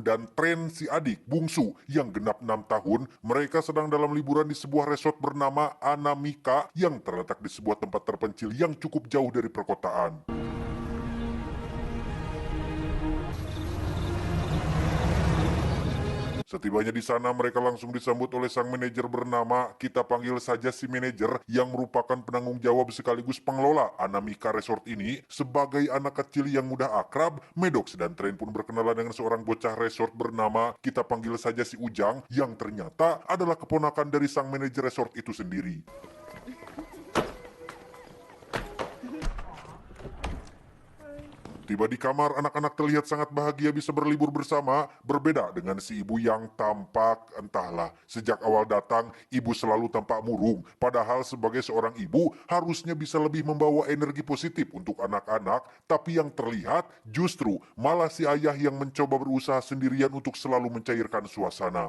dan Tren si adik bungsu yang genap 6 tahun. Mereka sedang dalam liburan di sebuah resort bernama Anamika yang terletak di sebuah tempat terpencil yang cukup jauh dari perkotaan. Setibanya di sana, mereka langsung disambut oleh sang manajer bernama, kita panggil saja si manajer, yang merupakan penanggung jawab sekaligus pengelola Anamika Resort ini. Sebagai anak kecil yang mudah akrab, Maddox dan Tren pun berkenalan dengan seorang bocah resort bernama, kita panggil saja si Ujang, yang ternyata adalah keponakan dari sang manajer resort itu sendiri. Tiba di kamar, anak-anak terlihat sangat bahagia bisa berlibur bersama, berbeda dengan si ibu yang tampak, entahlah, sejak awal datang, ibu selalu tampak murung, padahal sebagai seorang ibu, harusnya bisa lebih membawa energi positif untuk anak-anak, tapi yang terlihat justru malah si ayah yang mencoba berusaha sendirian untuk selalu mencairkan suasana.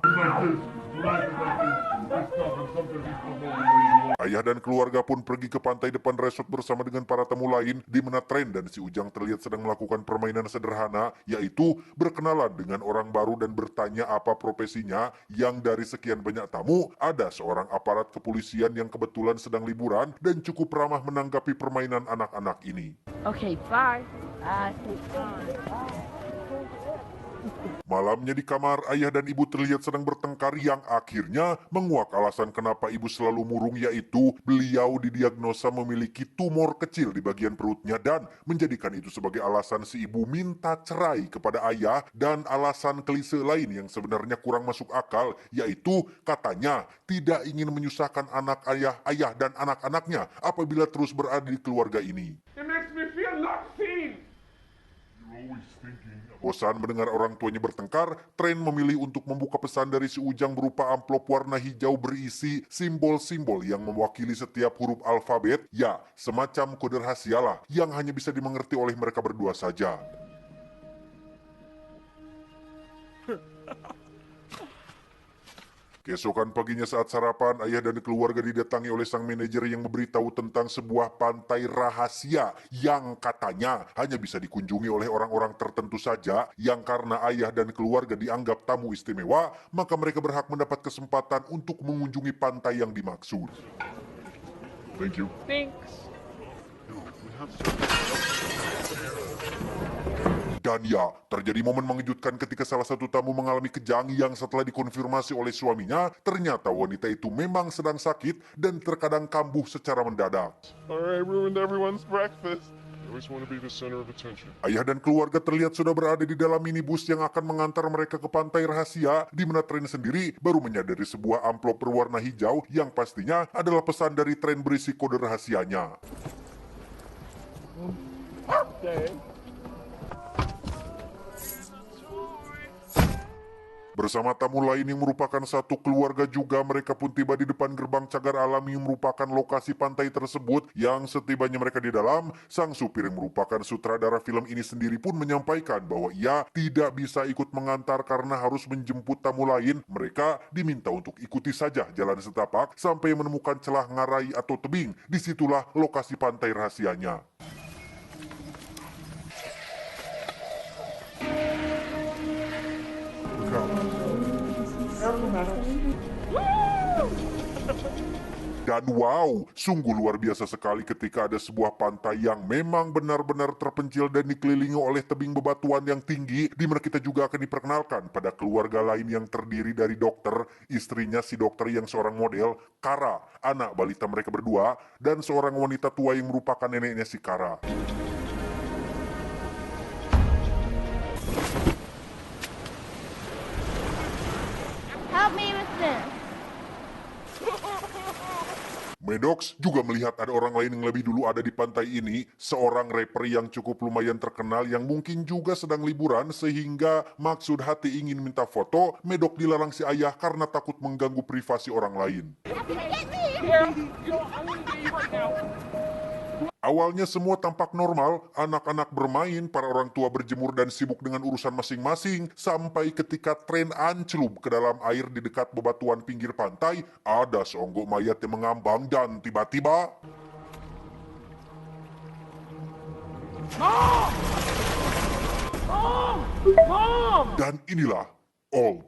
Ayah dan keluarga pun pergi ke pantai depan resort bersama dengan para tamu lain, di mana Tren dan si Ujang terlihat sedang melakukan permainan sederhana, yaitu berkenalan dengan orang baru dan bertanya apa profesinya, yang dari sekian banyak tamu, ada seorang aparat kepolisian yang kebetulan sedang liburan dan cukup ramah menanggapi permainan anak-anak ini. Okay, bye. Malamnya di kamar, ayah dan ibu terlihat sedang bertengkar yang akhirnya menguak alasan kenapa ibu selalu murung, yaitu beliau didiagnosa memiliki tumor kecil di bagian perutnya dan menjadikan itu sebagai alasan si ibu minta cerai kepada ayah. Dan alasan klise lain yang sebenarnya kurang masuk akal, yaitu katanya tidak ingin menyusahkan anak ayah dan anak-anaknya apabila terus berada di keluarga ini. It makes me feel not seen. Bosan mendengar orang tuanya bertengkar, Tren memilih untuk membuka pesan dari si Ujang berupa amplop warna hijau berisi simbol-simbol yang mewakili setiap huruf alfabet, ya semacam kode rahasia lah yang hanya bisa dimengerti oleh mereka berdua saja. Keesokan paginya saat sarapan, ayah dan keluarga didatangi oleh sang manajer yang memberitahu tentang sebuah pantai rahasia yang katanya hanya bisa dikunjungi oleh orang-orang tertentu saja, yang karena ayah dan keluarga dianggap tamu istimewa, maka mereka berhak mendapat kesempatan untuk mengunjungi pantai yang dimaksud. Thank you. Thanks. Dan ya, terjadi momen mengejutkan ketika salah satu tamu mengalami kejang yang setelah dikonfirmasi oleh suaminya, ternyata wanita itu memang sedang sakit dan terkadang kambuh secara mendadak. Sorry, I ruined everyone's breakfast. I always want to be the center of attention. Ayah dan keluarga terlihat sudah berada di dalam minibus yang akan mengantar mereka ke pantai rahasia, di mana Tren sendiri baru menyadari sebuah amplop berwarna hijau yang pastinya adalah pesan dari Tren berisi kode rahasianya. Okay. Bersama tamu lain yang merupakan satu keluarga juga, mereka pun tiba di depan gerbang cagar alam yang merupakan lokasi pantai tersebut. Yang setibanya mereka di dalam, sang supir yang merupakan sutradara film ini sendiri pun menyampaikan bahwa ia tidak bisa ikut mengantar karena harus menjemput tamu lain. Mereka diminta untuk ikuti saja jalan setapak sampai menemukan celah ngarai atau tebing. Disitulah lokasi pantai rahasianya. Dan wow, sungguh luar biasa sekali ketika ada sebuah pantai yang memang benar-benar terpencil dan dikelilingi oleh tebing bebatuan yang tinggi, di mana kita juga akan diperkenalkan pada keluarga lain yang terdiri dari dokter, istrinya si dokter yang seorang model, Kara, anak balita mereka berdua, dan seorang wanita tua yang merupakan neneknya si Kara. Help me with this. Maddox juga melihat ada orang lain yang lebih dulu ada di pantai ini, seorang rapper yang cukup lumayan terkenal yang mungkin juga sedang liburan, sehingga maksud hati ingin minta foto, Maddox dilarang si ayah karena takut mengganggu privasi orang lain. Awalnya semua tampak normal, anak-anak bermain, para orang tua berjemur dan sibuk dengan urusan masing-masing, sampai ketika Tren ancelup ke dalam air di dekat bebatuan pinggir pantai, ada seonggok mayat yang mengambang dan tiba-tiba... Dan inilah Old.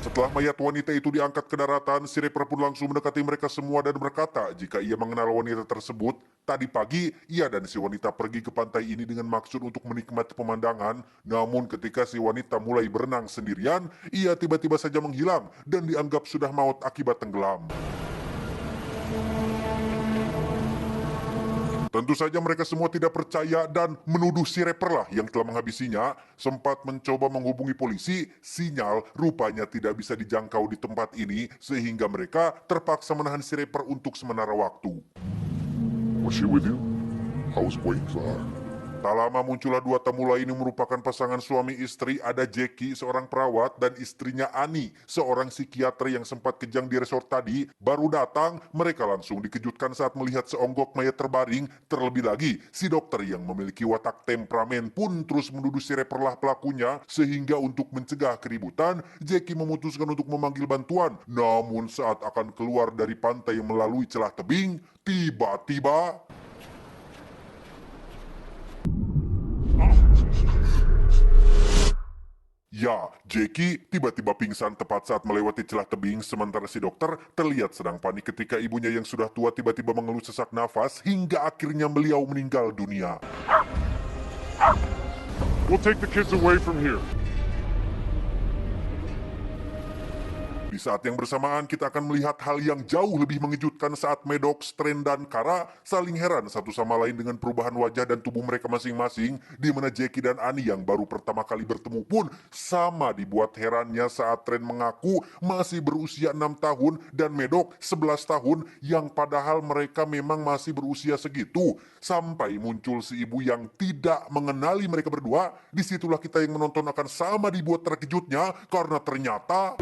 Setelah mayat wanita itu diangkat ke daratan, si rapper pun langsung mendekati mereka semua dan berkata jika ia mengenal wanita tersebut. Tadi pagi, ia dan si wanita pergi ke pantai ini dengan maksud untuk menikmati pemandangan. Namun ketika si wanita mulai berenang sendirian, ia tiba-tiba saja menghilang dan dianggap sudah maut akibat tenggelam. Tentu saja mereka semua tidak percaya dan menuduh si rapper lah yang telah menghabisinya. Sempat mencoba menghubungi polisi, sinyal rupanya tidak bisa dijangkau di tempat ini sehingga mereka terpaksa menahan si rapper untuk sementara waktu. Was she with you? I was waiting for her. Tak lama muncullah dua tamu lain yang merupakan pasangan suami istri. Ada Jackie, seorang perawat, dan istrinya Ani, seorang psikiater yang sempat kejang di resort tadi. Baru datang, mereka langsung dikejutkan saat melihat seonggok mayat terbaring. Terlebih lagi, si dokter yang memiliki watak temperamen pun terus menuduh si rapper lah pelakunya. Sehingga untuk mencegah keributan, Jackie memutuskan untuk memanggil bantuan. Namun saat akan keluar dari pantai melalui celah tebing, tiba-tiba... Ya, Jackie tiba-tiba pingsan tepat saat melewati celah tebing sementara si dokter terlihat sedang panik ketika ibunya yang sudah tua tiba-tiba mengeluh sesak nafas hingga akhirnya beliau meninggal dunia. We'll take the kids away from here. Di saat yang bersamaan kita akan melihat hal yang jauh lebih mengejutkan saat Maddox, Trent, dan Kara saling heran satu sama lain dengan perubahan wajah dan tubuh mereka masing-masing, di mana Jackie dan Annie yang baru pertama kali bertemu pun sama dibuat herannya saat Trent mengaku masih berusia 6 tahun dan Maddox 11 tahun yang padahal mereka memang masih berusia segitu. Sampai muncul si ibu yang tidak mengenali mereka berdua. Disitulah kita yang menonton akan sama dibuat terkejutnya karena ternyata...